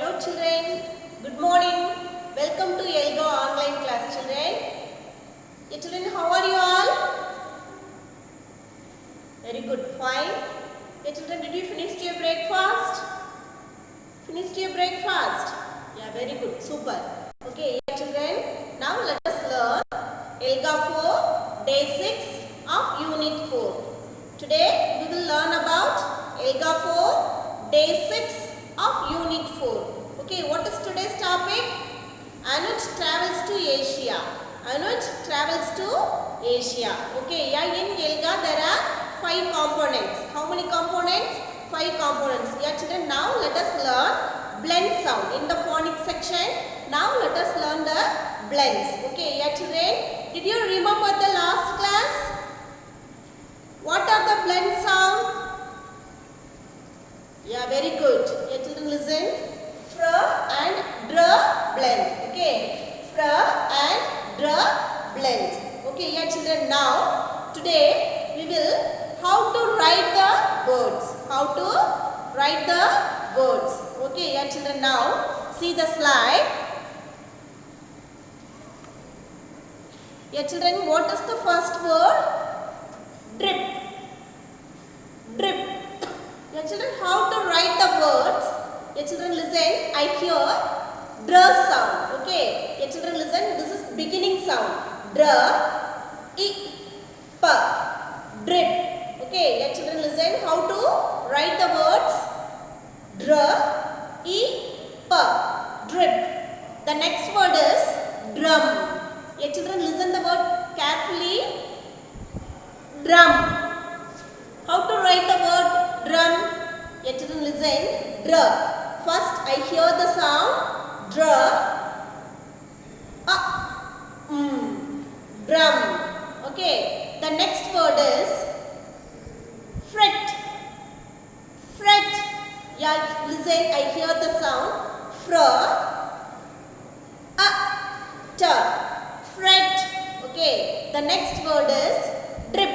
Hello children, good morning. Welcome to Elgo online class children. Yeah, children, how are you all? Very good, fine. Yeah, children, did you finish your breakfast? Finished your breakfast? Yeah, very good, super. Okay, yeah, children, now let us learn Elga 4, day 6 of unit 4. Today we will learn about Elga 4, day 6 of unit 4. Okay, what is today's topic? Anuj travels to Asia. Anuj travels to Asia. Okay, yeah, in Elga there are 5 components. How many components? 5 components. Yeah, children, now let us learn blend sound in the phonics section. Now let us learn the blends. Okay, yeah, children, did you remember the last class? What are the blend sound? Yeah, very good. Yeah, children, listen. Fr and dr blend. Okay, fr and dr blend. Okay, yeah, children. Now today we will how to write the words. How to write the words. Okay, yeah, children. Now see the slide. Yeah, children. What is the first word? Drip. Drip. Yeah, children, how to write the words? Yeah, children, listen. I hear dr sound. Okay. Yeah, children, listen. This is beginning sound. Dr, I, p. Drip. Okay. Yeah, children, listen. How to write the words? Dr, I, p. Drip. The next word is drum. Yeah, children, listen the word carefully. Drum. How to write the word drum? Yeah, children, listen. Dr. First, I hear the sound dr. Drum. Okay. The next word is fret. Fret. Yeah, listen. I hear the sound fr. T. Fret. Okay. The next word is drip.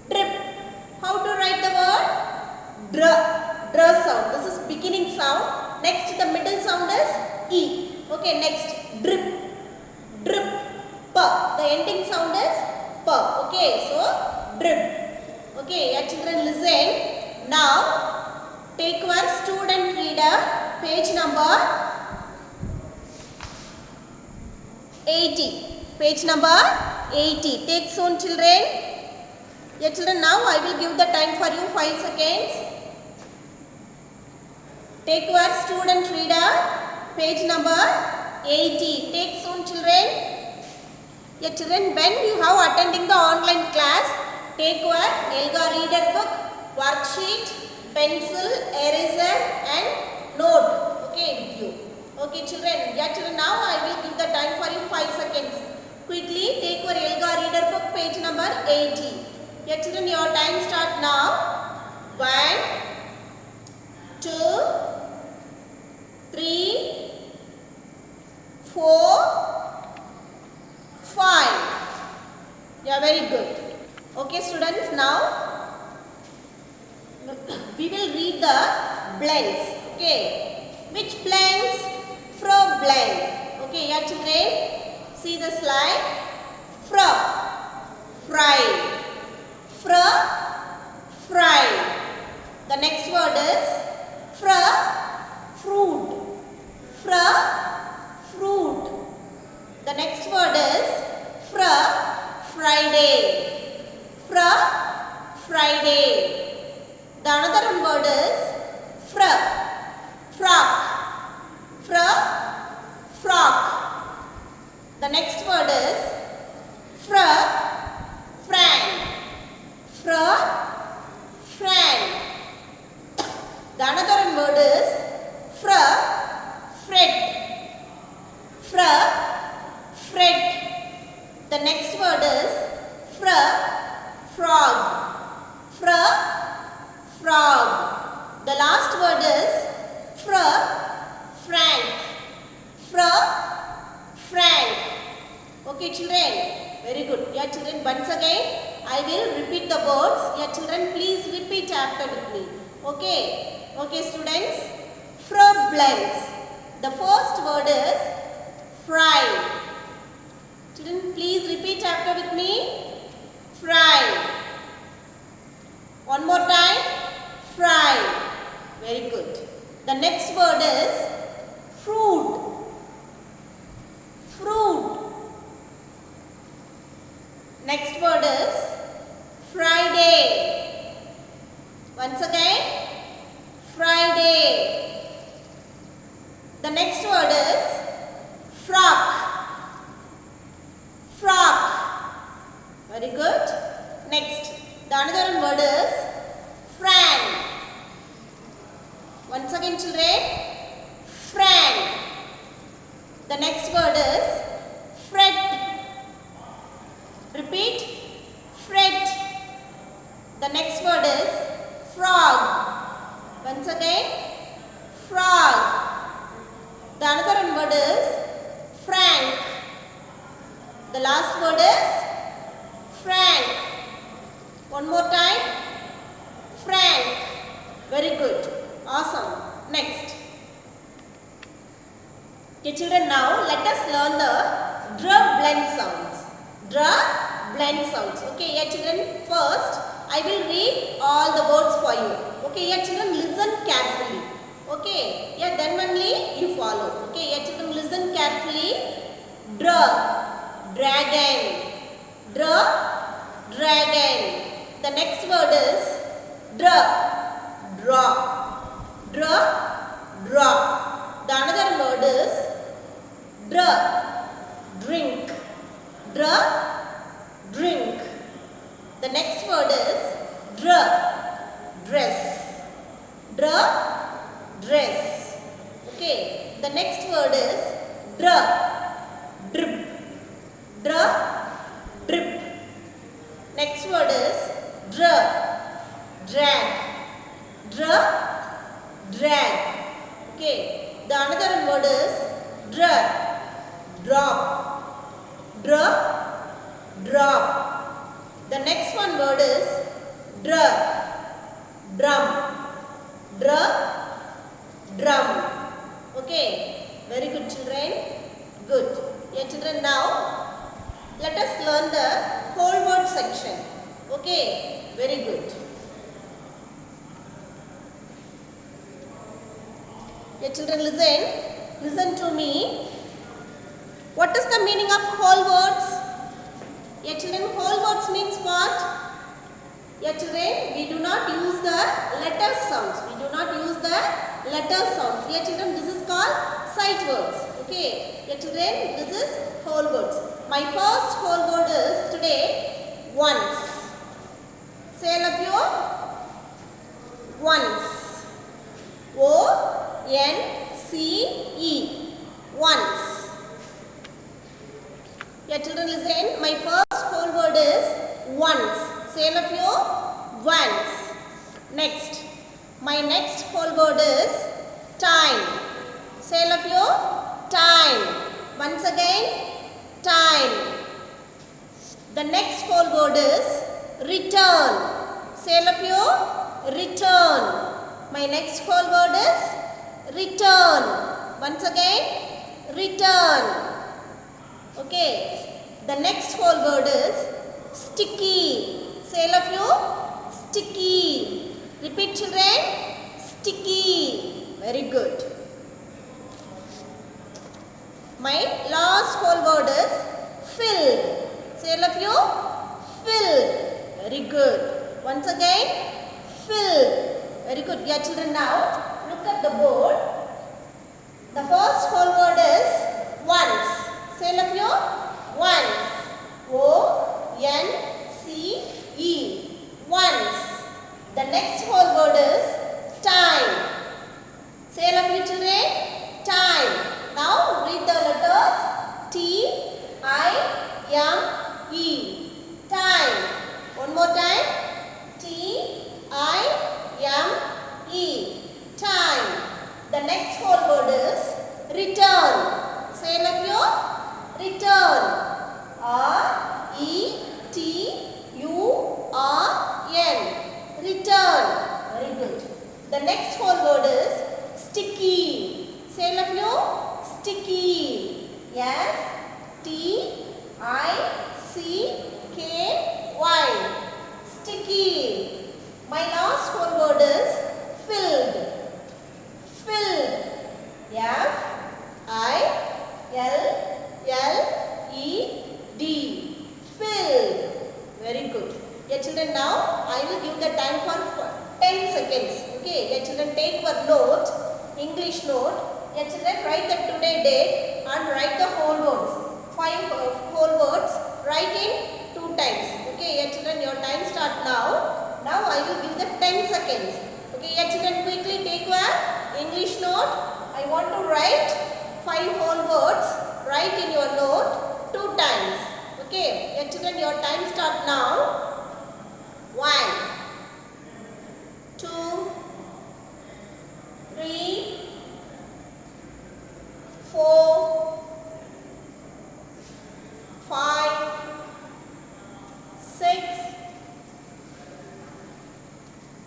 Drip. How to write the word? Dr sound. This is beginning sound. Next, the middle sound is E. Okay, next, drip. Drip. P. The ending sound is P. Okay, so drip. Okay, yeah, children, listen. Now, take your student reader, page number 80. Page number 80. Take soon, children. Yeah, children, now I will give the time for you 5 seconds. Take your student reader, page number 80. Take soon, children. Yeah, children, when you have attending the online class, take your Elga reader book, worksheet, pencil, eraser and note. Okay, with you. Okay, children. Yeah, children, now I will give the time for you 5 seconds. Quickly take your Elga reader book, page number 80. Yeah, children, your time start now. 1, 2, 3, 4, 5. Yeah, very good. Okay, students, now we will read the blends. Okay, which blends? Fro blend. Okay, yeah, children, see the slide. Fro, fry. Fr, fry. The next word is fr, fruit. Fr, fruit. The next word is fr, Friday. Fr, Friday. The another word is fr, frock. Fr, frock. The next word is fr, frank. Fr, frank. The another word is fr, fret. Fr, fret. The next word is fr, frog. Fr, frog. The last word is fr, frank. Fr, frank. Okay, children. Very good. Yeah, children, once again I will repeat the words. Yeah, children, please repeat after with me. Okay. Okay, students. Frablence. The first word is fry. Children, please repeat after with me. Fry. One more time. Fry. Very good. The next word is fruit. Fruit. Next word is Friday. Once again, Friday. The next word is frock. Frock. Very good. Next, the another word is Fran. Once again, children, Fran. The next word is fret. Repeat, fret. The next word is frog. Once again, frog. The another word is frank. The last word is frank. One more time, frank. Very good. Awesome. Next. Okay, children, now let us learn the dr blend sounds. Dr blend sounds. Okay, yeah, children, first I will read all the words for you. Okay, yeah, children, listen carefully. Okay, yeah, then only you follow. Okay, yeah, children, listen carefully. Dr, dragon. Dr, dragon. The next word is dr, drop. Dr, drop. The another word is dr, drink. Dr, drink. The next word is dr, dress. Dr, dress. Okay. The next word is dr, drip. Dr, drip. Next word is dr, drag. Dr, drag. Okay. The another word is dr, drop. Dr, drop. The next one word is dr, drum. Dr, drum. Okay. Very good, children. Good. Yeah, children, now let us learn the whole word section. Okay. Very good. Yeah, children, listen to me. What is the meaning of whole words? Yeah, children, whole words means what? Yeah, children, we do not use the letter sounds. We do not use the letter sounds. Yeah, children, this is called sight words. Okay. Yeah, children, this is whole words. My first whole word is today once. Say all of you. Once. O-N-C-E. Once. Yeah, children, listen. My first whole word is once. Say all of you. Once. Next. My next whole word is time. Say all of you. Time. Once again. Time. The next whole word is return. Say all of you. Return. My next whole word is return. Once again. Return. Okay. The next whole word is sticky. Say all of you. Sticky. Repeat, children. Sticky. Very good. My last whole word is filled. Say all of you. Filled. Very good. Once again. Filled. Very good. Yeah, children, now look at the board. The first whole word is once. Say all of you. Once. O-N-C-E. Once. The next whole word is time. Say all of you, children. Time. Now read the letters T-I-M-E. Time. One more time. T-I-M-E. Time. The next whole word is return. Say all of you. Return. R-E-T-U-R-N. Return. Very good. The next whole word is sticky. Say all of you, sticky. S T I C K Y. Sticky. My last whole word is filled. Filled. F I L L E D. Filled. Very good. Yeah, children, now I will give the time for 10 seconds. Okay, yeah, children, take your note, English note. Yeah, children, write the today date and write the whole words. 5 whole words. Write in 2 times. Okay, yeah, children, your time start now. Now I will give the 10 seconds. Okay, yeah, children, quickly take your English note. I want to write 5 whole words. Write in your note 2 times. Okay, yeah, children, your time start now. 1, 2, 3, 4, 5, 6,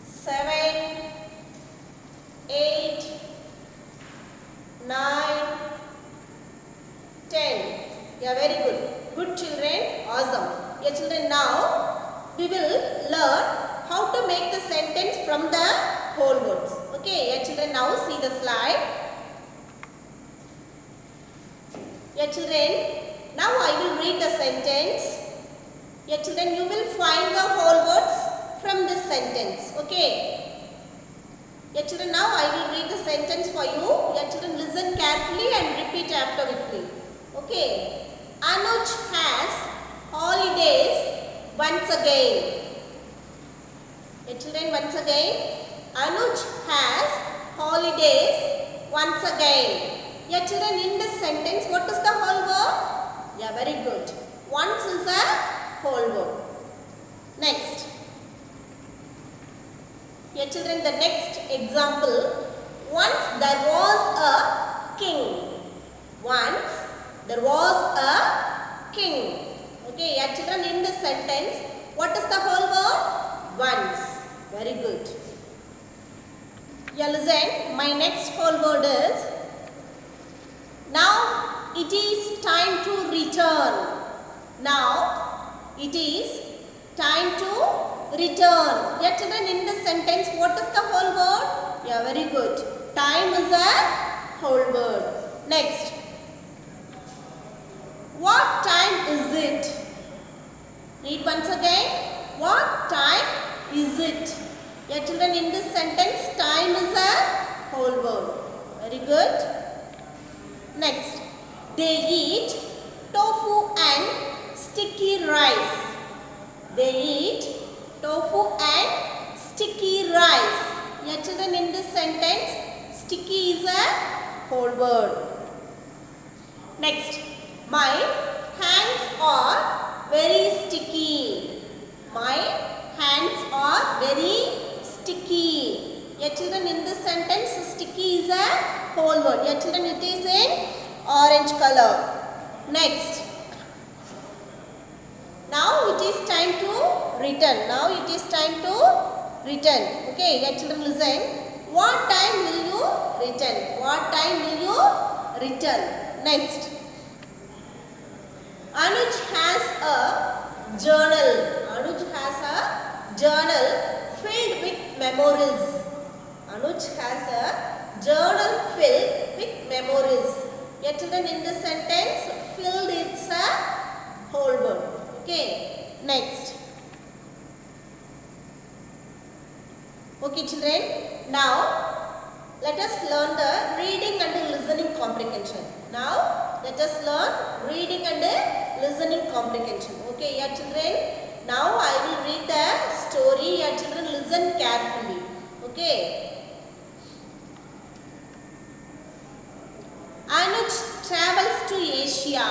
7, 8, 9, 10. Yeah, very good. Good children. Awesome. Yeah, children, now we will learn how to make the sentence from the whole words. Okay, yeah, children, now see the slide. Yeah, children, now I will read the sentence. Yeah, children, you will find the whole words from this sentence. Okay. Yeah, children, now I will read the sentence for you. Yeah, children, listen carefully and repeat after with me. Okay. Anuj has holidays once again. Yeah, children, once again. Anuj has holidays once again. Yeah, children, in this sentence, what is the whole word? Yeah, very good. Once is a whole word. Next. Yeah, children, the next example. Once there was a king. Once there was a king. Okay, yeah, children, in this sentence, what is the whole word? Once. Very good. Yeah, listen, my next whole word is, now it is time to return. Now it is time to return. Yeah, children, in this sentence, what is the whole word? Yeah, very good. Time is a whole word. Next. What time is it? Read once again. What time is it? Yeah, children, in this sentence, time is a whole word. Very good. Next. They eat tofu and sticky rice. They eat tofu and sticky rice. Yeah, children, in this sentence, sticky is a whole word. Next. My hands are very sticky. My hands are very sticky. Yeah, children, in this sentence, sticky is a whole word. Yeah, children, it is in orange color. Next. Now it is time to return. Now it is time to return. Okay, yeah, children, listen. What time will you return? What time will you return? Next. Anuj has a journal. Anuj has a journal filled with memories. Anuj has a journal filled with memories. Yeah, children, in this sentence, filled is a whole word. Okay, next. Okay, children, now let us learn the reading and listening comprehension. Now, let us learn reading and listening comprehension. Okay, yeah, children, now I will read the story. Yeah, children, listen carefully. Okay. Anuj travels to Asia.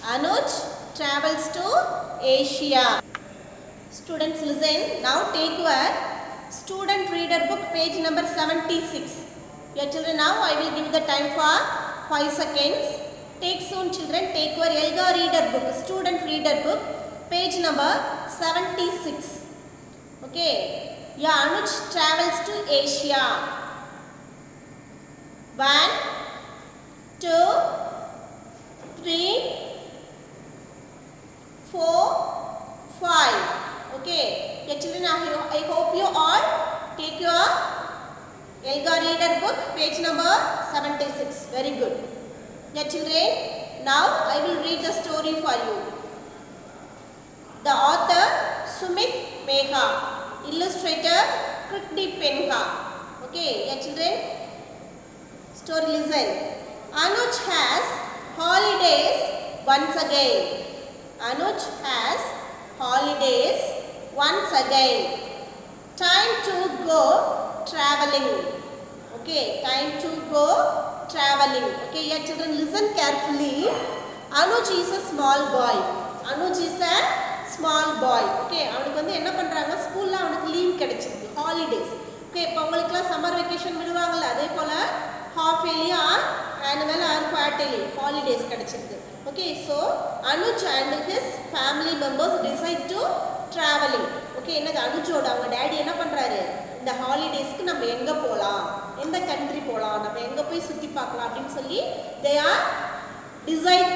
Anuj travels to Asia. Students, listen. Now take your student reader book, page number 76. Yeah, children, now I will give the time for 5 seconds. Take soon, children. Take your Elga reader book, student reader book, page number 76. Okay. Yeah, Anuj travels to Asia. your reader book, page number 76. Very good. Yeah, children, now I will read the story for you. The author Sumit Mehta, illustrator Kriti Penha. Okay, yeah, children. Story, listen. Anuj has holidays once again. Anuj has holidays once again. Time to go traveling. Okay, time to go traveling. Okay, yeah, children, listen carefully. Anuj is a small boy. Anuj is a small boy. Okay, அவனுக்கு வந்து என்ன பண்றாங்க, ஸ்கூல்ல அவனுக்கு leave கிடைச்சிருக்கு, holidays. Okay, இப்போ உங்களுக்குலாம் summer vacation விடுவாங்கல்ல, அதே போல half yearly or annual or quarterly holidays கிடைச்சிருக்கு. Okay, so Anuj and his family members decide to traveling. Okay, என்னது அனுஜோட அவங்க டாடி என்ன பண்றாரு, இந்த ஹாலிடேஸ்க்கு நம்ம எங்க போலாம், எந்த கண்ட்ரி போலாம், நம்ம எங்க போய் சுத்தி பார்க்கலாம் அப்படின்னு சொல்லி they are decide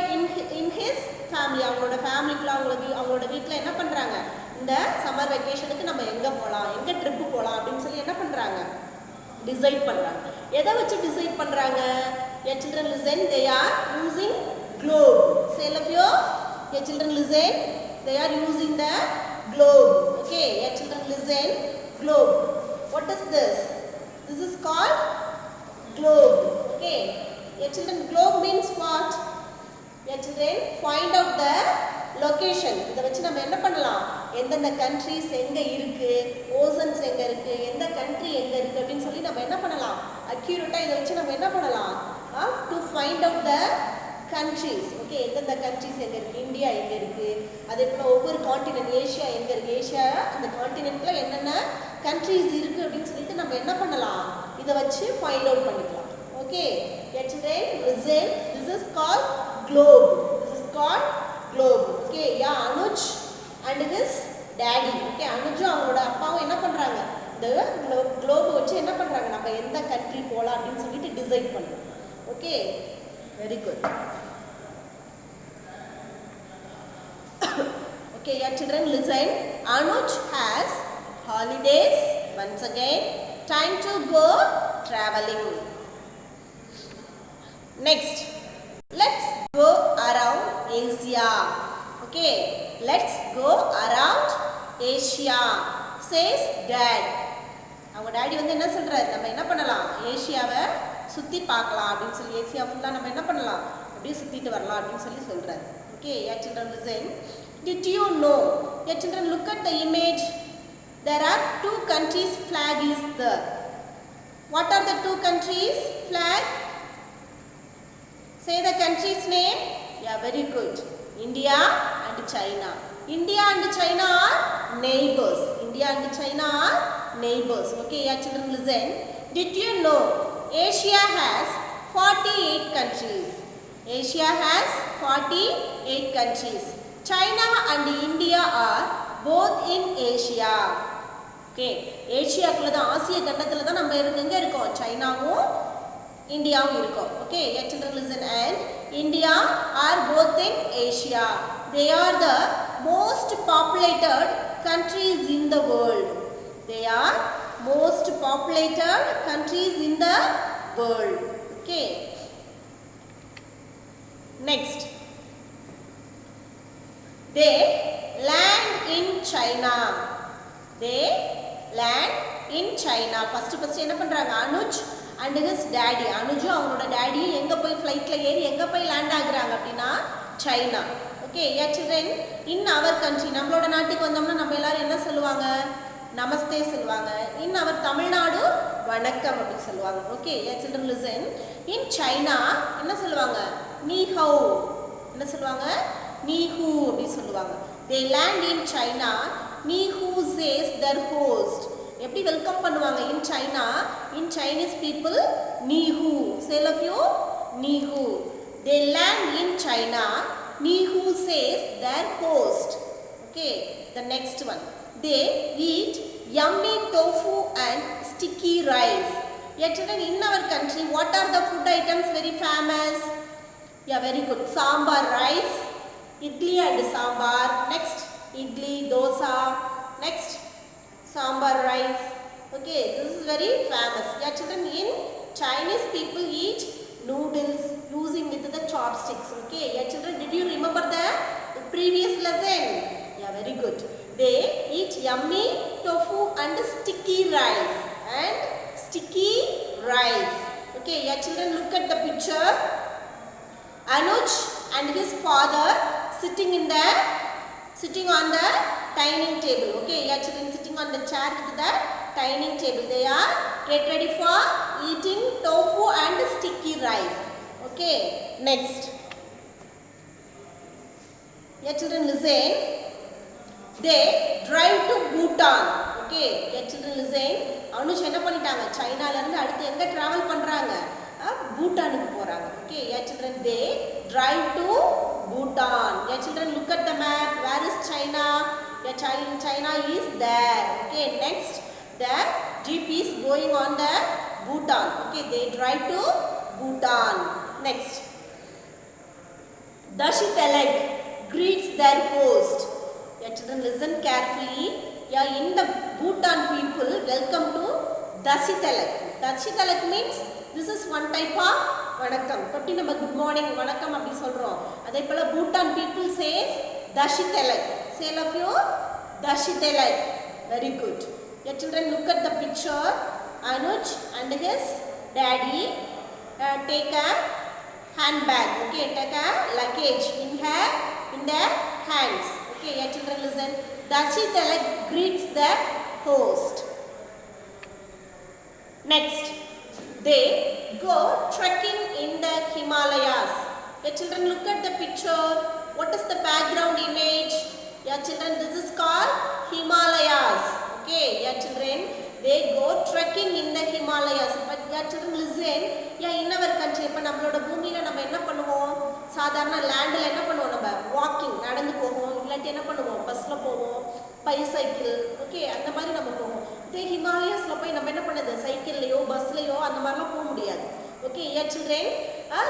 in his family. அவங்களோட ஃபேமிலிக்குள்ள அவங்களோட வீட்டில் என்ன பண்றாங்க, இந்த சம்மர் வெக்கேஷனுக்கு நம்ம எங்க போலாம், எங்க ட்ரிப்பு போலாம் அப்படின்னு சொல்லி என்ன பண்றாங்க, டிசைட் பண்றாங்க. எதை வச்சு டிசைட் பண்றாங்க? Your children listen, they are using globe. Say all of you, your children listen, they are using the globe. Okay, your children listen, globe. What is this? This is called globe. Okay, your children, globe means what? Your children, find out the location. இதை வச்சு நம்ம என்ன பண்ணலாம், எந்தெந்த countries எங்கே இருக்குது, oceans எங்கே இருக்குது, எந்த கண்ட்ரி எங்கே இருக்குது அப்படின்னு சொல்லி நம்ம என்ன பண்ணலாம், அக்யூரேட்டாக இதை வச்சு நம்ம என்ன பண்ணலாம், to find out the countries. Okay, எந்தெந்த கண்ட்ரிஸ் எங்கே இருக்குது, இந்தியா எங்கே இருக்குது, அதே போல் ஒவ்வொரு காண்டினென்ட், ஏஷியா எங்கே இருக்குது, ஏஷியா அந்த காண்டினென்ட்டில் என்னென்ன கண்ட்ரிஸ் இருக்குது அப்படின்னு சொல்லிட்டு நம்ம என்ன பண்ணலாம், இதை வச்சு ஃபைண்ட் அவுட் பண்ணிக்கலாம். Okay, children, listen, this is called globe. This is called globe. Okay, yeah, Anuj and his daddy. Okay, Anuj அவங்களோட அப்பாவும் என்ன பண்றாங்க, இந்த globe வச்சு என்ன பண்றாங்க, நம்ம எந்த கண்ட்ரி போலாம் அப்படின்னு சொல்லிட்டு டிசைட் பண்றோம். Okay, very good. Okay, yeah, children, listen. Anuj has holidays once again. Time to go traveling. Next, let's go around Asia. Okay, let's go around Asia, says dad. அவங்க டாடி வந்து என்ன சொல்றாரு, நம்ம என்ன பண்ணலாம், ஏசியாவை சுற்றி பார்க்கலாம் அப்படின்னு சொல்லி, ஏசியா ஃபுல்லாக நம்ம என்ன பண்ணலாம், அப்படியே சுற்றிட்டு வரலாம் அப்படின்னு சொல்லி சொல்கிறாரு. Okay, your children listen. Did you know? Your children, look at the image. There are two countries' flag is there. What are the two countries' flag? Say the country's name. Yeah, very good. India and China. India and China are neighbors. India and China are neighbors. Okay, your children listen. Did you know Asia has 48 countries? Asia has 48 countries. China and India are both in Asia. Okay, ஏஷியாக்குள்ள தான், ஆசிய கண்டத்தில் தான் நம்ம எங்கே இருக்கோம், சைனாவும் இந்தியாவும் இருக்கும். Okay, your children listen. And India are both in Asia. They are the most populated countries in the world. They are most populated countries in the world. Okay. Next, they land in China. They land in China. First என்ன பண்றாங்க, Anuj and his daddy. Anuj அவங்களோட daddy எங்க போய் ஃப்ளைட்ல ஏறி எங்க போய் land ஆகுறாங்க அப்படின்னா China. Okay, your children, in our country, நம்மளோட நாட்டுக்கு வந்தோம்னா நம்ம எல்லாரும் என்ன சொல்லுவாங்க, நமஸ்தே சொல்லுவாங்க. in our தமிழ்நாடு வணக்கம் அப்படி சொல்லுவாங்க. Okay, your children listen. in China என்ன சொல்லுவாங்க, நீ ஹவ், என்ன சொல்லுவாங்க, நீ ஹூ அப்படி சொல்லுவாங்க. they land in China. நீ ஹூ says their host. எப்படி வெல்கம் பண்ணுவாங்க in China, in Chinese people, நீ who. say all of you, நீ who. they land in China. நீ who says their host. Okay, the next one, they eat yummy tofu and sticky rice. Yet in our country, what are the food items very famous? Yeah, very good. Sambar rice, idli and sambar. Next, idli, dosa. Next, sambar rice. Okay, this is very famous. Yeah, children, in Chinese people eat noodles using with the chopsticks. Okay, yeah children, did you remember the previous lesson? Yeah, very good. They eat yummy tofu and sticky rice. Okay, yeah children, look at the picture. Anuj and his father sitting on the dining table. Okay, yeah children, sitting on the chair with the dining table. They are get ready for eating tofu and sticky rice. Okay, next. Yeah children, listen. They drive to Bhutan. Okay, yeah children, listen. Anuj என்ன பண்ணிட்டாங்க, சைனால இருந்து அடுத்து எங்க travel பண்றாங்க, பூட்டானுக்கு போறாங்க. Okay, yeah children, they drive to Bhutan. Yeah children, look at the map. Where is China? Yeah, China is there. Okay, next, the jeep is going on the Bhutan. Okay, they drive to Bhutan. Next, Dashitalak greets their host. Yeah children, listen carefully. Yeah, in the Bhutan people welcome to Dashitalak. Dashitalak means this is one type of வணக்கம். எப்படி நம்ம good morning வணக்கம் அப்படி சொல்றோம், அதே போல Bhutan people says Dashitalak. Say all of you Dashitalak. Very good. Yeah children, look at the picture. Anuj and his daddy take a handbag. Okay, take a luggage in their hands. Okay, yeah children, listen. Dashitalak greets the host. Next, they go trekking in the Himalayas. Yeah children, look at the picture. What is the background image? Yeah children, this is called Himalayas. Okay, yeah children, they go trekking in the Himalayas. But yeah children, listen. Yeah, in our country, இப்ப நம்மளோட பூமியில நம்ம என்ன பண்ணுவோம், சாதாரண லேண்ட்ல என்ன பண்ணுவோம், நம்ம வாக்கிங் நடந்து போவோம், இல்லாட்டி என்ன பண்ணுவோம், பஸ்ல போவோம், பைசைக்கிள். ஓகே, அந்த மாதிரி நம்ம போவோம். இதே ஹிமாலயஸ்ல போய் நம்ம என்ன பண்ணது, சைக்கிள்லயோ பஸ்லயோ அந்த மாதிரிலாம் போக முடியாது. Okay, yeah children,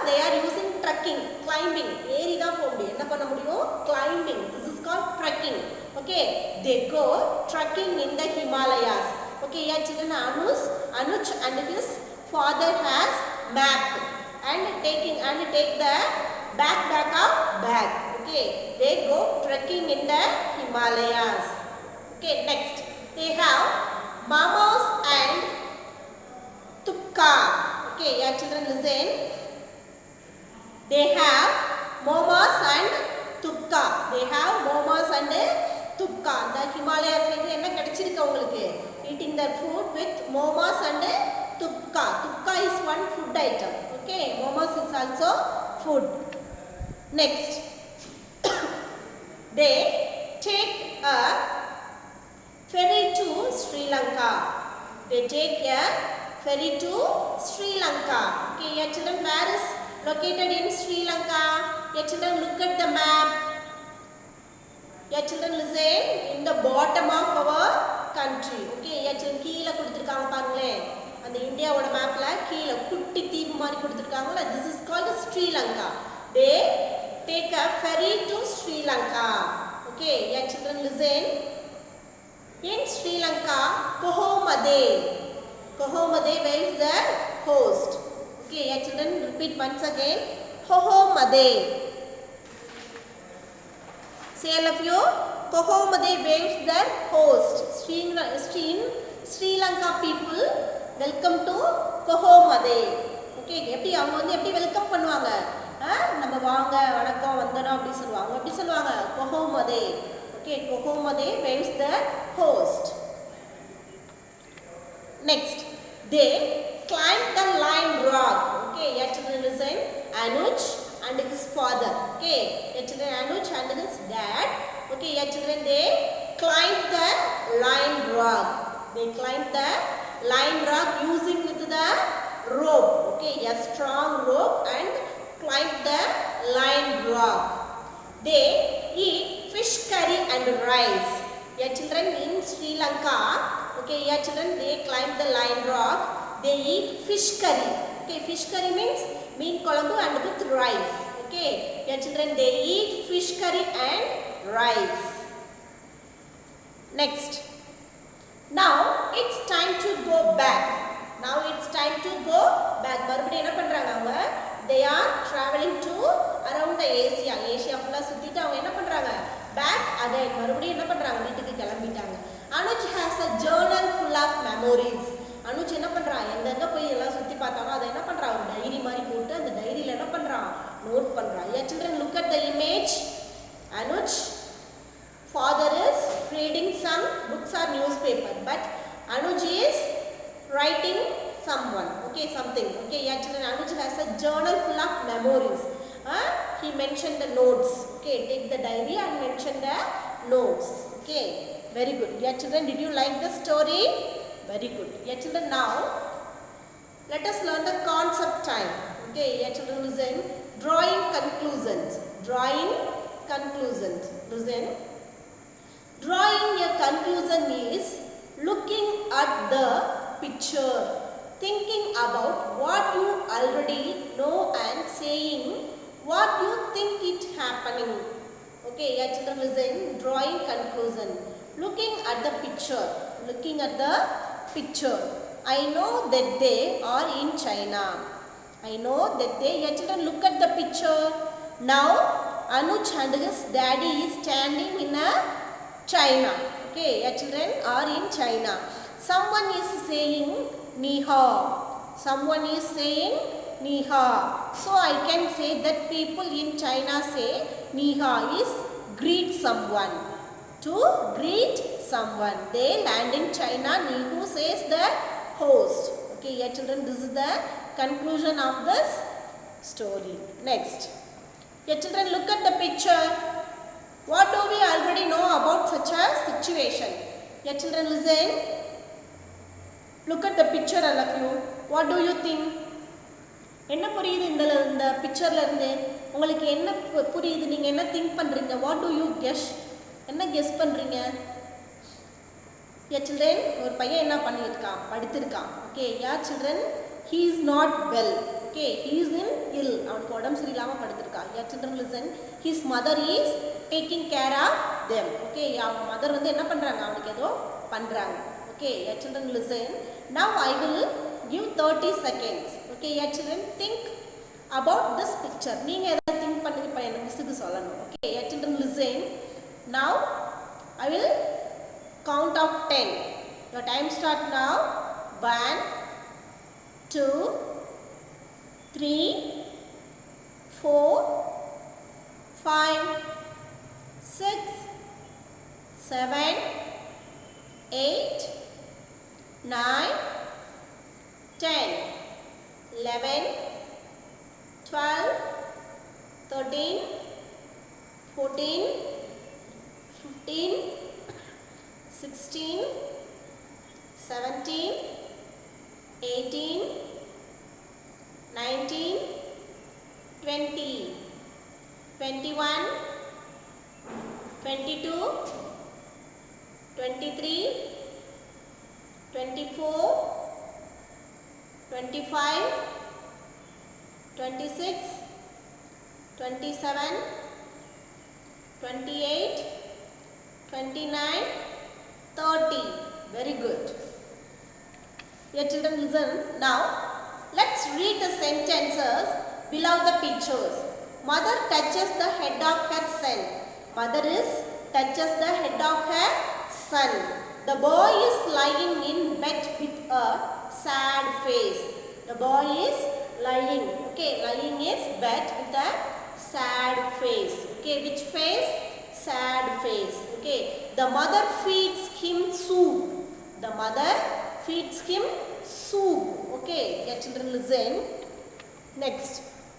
they are using trekking, climbing. ஏறி தான் போக முடியும். என்ன பண்ண முடியும், climbing. This is called trekking. Okay, they go trekking in the Himalayas. Okay, yeah children, Anuj and his father has map and take the backpack of bag. Okay, they go trekking in the Himalayas. Okay, next, they have mamas and tukka. Okay, yeah children, listen. They have momas and tukka. They have momas and tukka. The Himalayas side enna kedichirukku ungalku, eating their food with momas and tukka. Tukka is one food item. Okay, momas is also food. Next, they take a ferry to Sri Lanka. They take a ferry to Sri Lanka. Okay, yeah children, where is located in Sri Lanka? Yeah children, look at the map. Yeah children, listen. In the bottom of our country. Okay, yeah children, கீழ கொடுத்திருக்காங்க பாருங்களே, அந்த இந்தியாவோட மேப்ல கீழ குட்டி தீவு மாதிரி கொடுத்திருக்காங்கல, this is called Sri Lanka. They take a ferry to Sri Lanka. Okay, yeah children, listen. In Sri Lanka, Kohomade waves the host. Okay, yeah children, repeat once again. Kohomade. Say all of you, Kohomade waves their host. Sri Lanka people welcome to Kohomade. Okay, எப்படி அவங்க வந்து எப்படி welcome பண்ணுவாங்க, நம்ம வாங்க வணக்கம் வந்தனம் அப்படி சொல்லுவாங்க. எப்படி சொல்லுவாங்க, Kohomade. Okay, Kohomade waves the host. Next, they climb the Lion Rock. Okay, yeah children, listen. Anuj and his father. Okay, yeah children, Anuj and his dad. Okay, yeah children, they climb the Lion Rock. They climb the Lion Rock using with the rope. Okay, a strong rope, and climb the Lion Rock. They eat fish curry and rice. Yeah children, in Sri Lanka, okay, yeah children, they climb the Lion Rock. They eat fish curry. Okay, fish curry means meen kolambu and with rice. Okay, yeah children, they eat fish curry and rice. Next, now it's time to go back. Now it's time to go back. மறுபடியும் என்ன பண்றாங்க அவங்க? They are traveling to around the Asia. Asia full சுத்திட்டு அவங்க என்ன பண்றாங்க? Back again. மறுபடியும் என்ன பண்றாங்க? வீட்டுக்கு கிளம்பிட்டாங்க. Anuj has a journal full of memories. Anuj என்ன பண்றான்? எங்கெங்க போய் எல்லாம் சுத்தி பார்த்தானோ அதை என்ன பண்றான்? ஒரு டைரி மாதிரி போட்டு அந்த டைரியில என்ன பண்றான்? நோட் பண்றான். Yeah, children, look at the image. Anuj father is reading some books or newspaper, but Anuj is writing someone, okay, something, okay. Yeah, children, Anuj has a journal full of memories. He mentioned the notes, okay. Take the diary and mention the notes, okay. Very good. Yeah, children, did you like the story? Very good. Yeah, children, now let us learn the concept time, okay. Yeah, children, listen. Drawing conclusions. Drawing conclusions. Listen. Drawing a conclusion is looking at the picture, thinking about what you already know and saying what you think it happening. Okay, yeah, children, listen. Drawing conclusion. Looking at the picture. Looking at the picture. I know that they are in China. I know that they. Yeah, children, look at the picture. Now, Anuj and his daddy is standing in a China. Okay, yeah, children, are in China. Someone is saying Ni hao. Someone is saying Ni hao. So I can say that people in China say Ni hao is greet someone. To greet someone. They land in China. Ni hao says the host. Okay, yeah, children, this is the conclusion of this story. Next. Yeah, children, look at the picture. What do we already know about such a situation? Yeah, children, listen. Look at the picture, all of you. What do you think? என்ன புரியுது இந்த பிக்சர்ல இருந்து? உங்களுக்கு என்ன புரியுது? நீங்க என்ன திங்க் பண்றீங்க? What do you guess? என்ன கெஸ் பண்றீங்க? Yeah, children, ஒரு பையன் என்ன பண்ணிருக்கான்? படிச்சிருக்கான். Okay, yeah, children, he is not well. Okay, he is in ill. அவனுக்கு உடம்பு சரியில்லாம படுத்திருக்கான். Yeah, children, listen. His mother is taking care of them. Okay, அவங்க மதர் வந்து என்ன பண்றாங்க? அவனுக்கு ஏதோ பண்றாங்க. Okay, yeah, children, listen. Now I will give 30 seconds. Okay, yeah, children, think about this picture. நீங்க எதை திங்க் பண்ணி இப்ப எனக்கு மிஸ்ஸுக்கு சொல்லணும். Okay, yeah, children, listen. Now I will count of 10. Your time start now. 1, 2, 3, 4, 5, 6, 7, 8, 9, 10, 11, 12, 13, 14, 15, 16, 17, 18, 19, 20, 21, 22, 23, 24, 25, 26, 27, 28, 29, 30. Very good. Your children, listen. Now, let's read the sentences below the pictures. Mother touches the head of her son. Mother touches the head of her son. The boy is lying in bed with a sad face. The boy is lying. Okay, lying is bed with a sad face. Okay, which face? Sad face. Okay, the mother feeds him soup. The mother feeds him soup. Okay, yeah, children, listen. Next,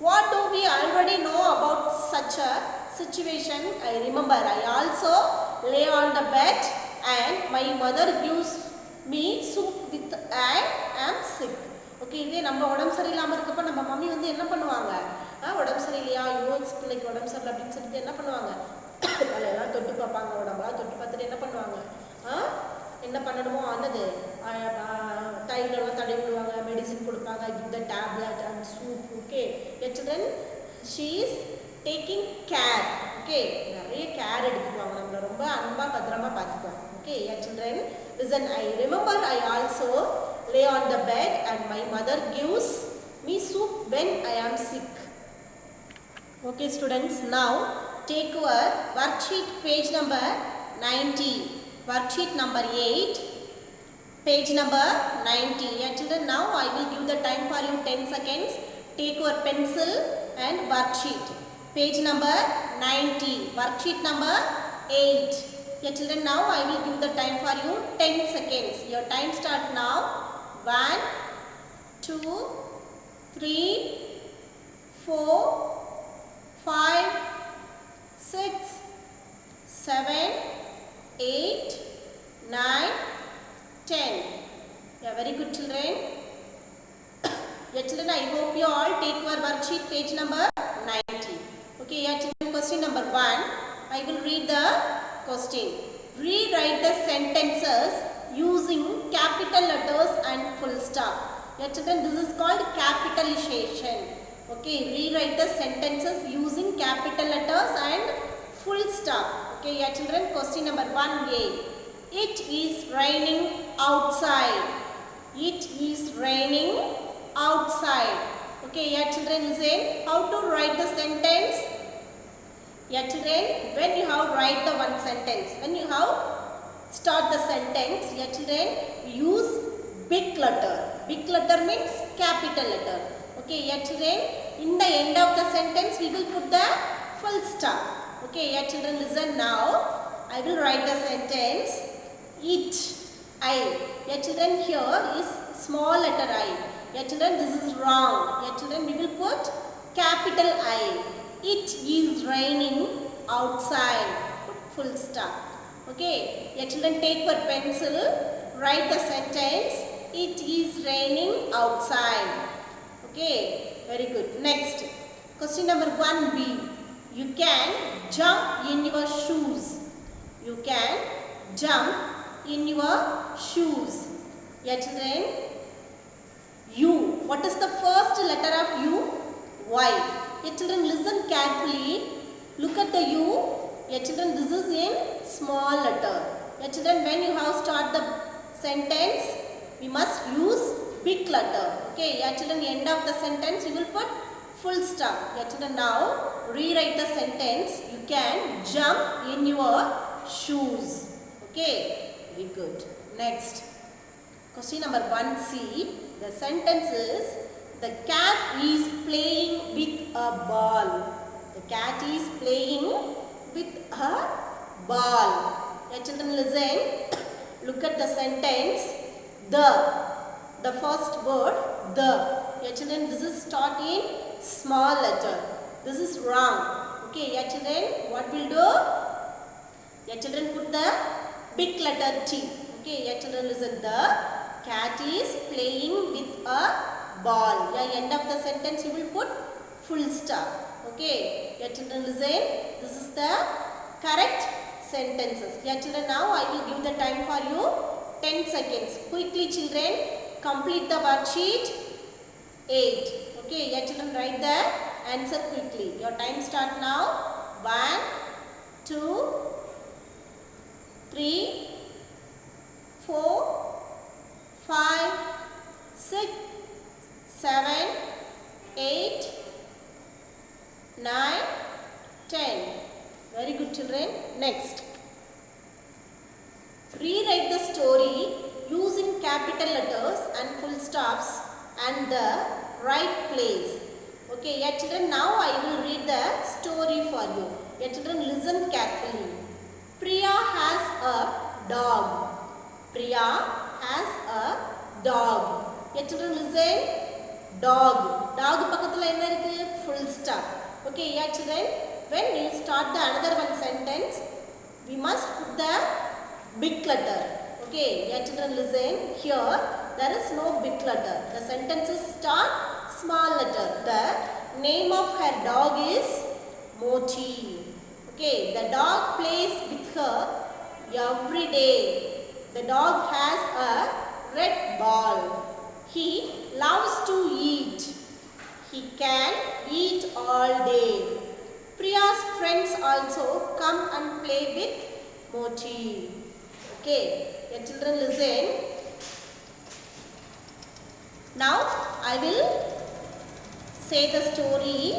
what do we already know about such a situation? I remember I also lay on the bed and my mother gives me soup with I am sick. Okay, இதே நம்ம உடம்பு சரியில்லாம இருக்கப்ப நம்ம mummy வந்து என்ன பண்ணுவாங்க? உடம்பு சரியில்லையா? ஐயோ பிள்ளைக்கு உடம்பு சரியில்லை அப்படின்னு சொல்லிட்டு என்ன பண்ணுவாங்க? அதெல்லாம் தொட்டு பார்ப்பாங்க. உடம்பெல்லாம் தொட்டு பார்த்துட்டு என்ன பண்ணுவாங்க? என்ன பண்ணணுமோ ஆனது தைலெல்லாம் தடவி விடுவாங்க, மெடிசின் கொடுப்பாங்க, give the tablet and soup. Okay, children, she is taking care. Okay, நிறைய கேர் எடுத்துக்குவாங்க, நம்மளை ரொம்ப அன்பா பத்திரமா பார்த்துக்குவாங்க. Okay, children, listen. I remember I also lay on the bed and my mother gives me soup when I am sick. Okay students, now take your worksheet page number 90, worksheet number 8, page number 90. Yeah, children, now I will give the time for you 10 seconds. Take your pencil and worksheet. Page number 90, worksheet number 8. Yeah, children, now I will give the time for you 10 seconds. Your time start now. 1, 2, 3, 4, 5, 6, 7, 8, 9, 10. Yeah, very good children. Yeah, children, I hope you all take your worksheet page number 90. Okay, yeah, children, question number 1. I will read the question. Rewrite the sentences using capital letters and full stop. Yeah, children, this is called capitalization. Okay, rewrite the sentences using capital letters and full stop. Okay, yeah, children, question number 1A. It is raining outside. It is raining outside. Okay, yeah, children, listen. How to write the sentence? Yeah, children, when you have write the one sentence, when you have start the sentence, yeah, children, use big letter. Big letter means capital letter. Okay, yeah, children, in the end of the sentence, we will put the full stop. Okay, yeah, children, listen now. I will write the sentence. It, I. Yeah, children, here is small letter I. Yeah, children, this is wrong. Yeah, children, we will put capital I. It is raining outside. Put full stop. Okay. Yeah, children, take your pencil. Write the sentence. It is raining outside. Okay. Very good. Next. Question number 1B. You can jump in your shoes. You can jump in your shoes. Yeah, children. U. What is the first letter of U? Y. Yeah, children, listen carefully. Look at the U. Yeah, children, this is in small letter. Yeah, children, when you have start the sentence, we must use big letter. Okay, yeah, children, end of the sentence, you will put full stop. Yeah, children, now rewrite the sentence. You can jump in your shoes. Okay, very good. Next, question number 1C. The sentence is, the cat is playing with a ball. The cat is playing with a ball. Yeah, children, listen. Look at the sentence. The first word, the. Yeah, children, this is start in small letter. This is wrong. Okay, yeah, children, what will do? Yeah, children, put the big letter T. Okay, yeah, children, listen. The cat is playing with a ball. Yeah, end of the sentence you will put full stop. Okay. Yeah, children, listen. This is the correct sentences. Yeah, children, now I will give the time for you 10 seconds. Quickly, children, complete the worksheet 8. Okay. Yeah, children, write the answer quickly. Your time start now. 1, 2, 3, 4, 5, 6, 7, 8, 9, 10. Very good, children. Next. Rewrite the story using capital letters and full stops and the right place. Okay, yeah, children, now I will read the story for you. Yeah, children, listen carefully. Priya has a dog. Priya has a dog. Yeah, children, listen. Dog. Dog பக்கத்துல என்ன இருக்கு? Full stop. Okay, yeah, children. When you start the another one sentence, we must put the big letter. Okay, yeah, children, listen. Here, there is no big letter. The sentences start small letter. The name of her dog is Moti. Okay, the dog plays with her every day. The dog has a red ball. He loves to eat. He can eat all day. Priya's friends also come and play with Moti. Okay, yeah, children, listen. Now I will say the story.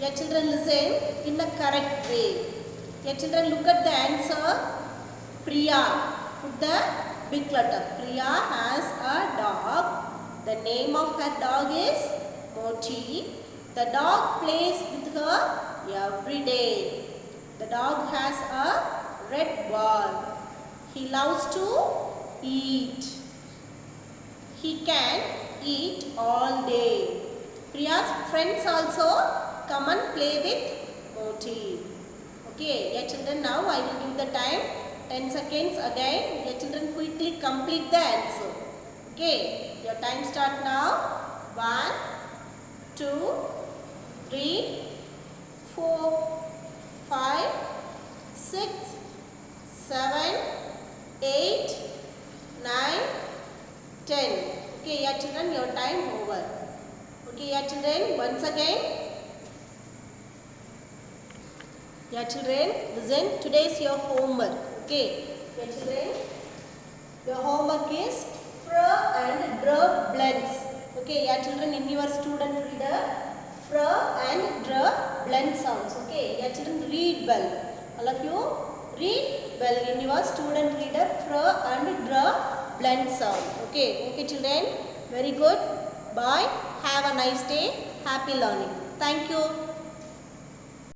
Your children listen in the correct way. Your children look at the answer. Priya. Put the big letter. Priya has a dog. The name of her dog is Moti. The dog plays with her every day. The dog has a red ball. He loves to eat. He can eat all day. Priya's friends also come and play with Moti. Okay, your children, now I will give the time 10 seconds again. Your children quickly complete the answer. Okay, your time start now. 1, 2, 3, 4, 5, 6, 7, 8, 9, 10. Okay, your children, your time over. Okay, your children, once again. Your children, listen, today is your homework. Okay, your children, your homework is fr and dr blends. Okay, your children, in your student reader, fr and dr blend sounds. Okay, your children, read well. All of you, read well in your student reader, fr and dr blend sound. Okay, okay children, very good. Bye. Have a nice day. Happy learning. Thank you.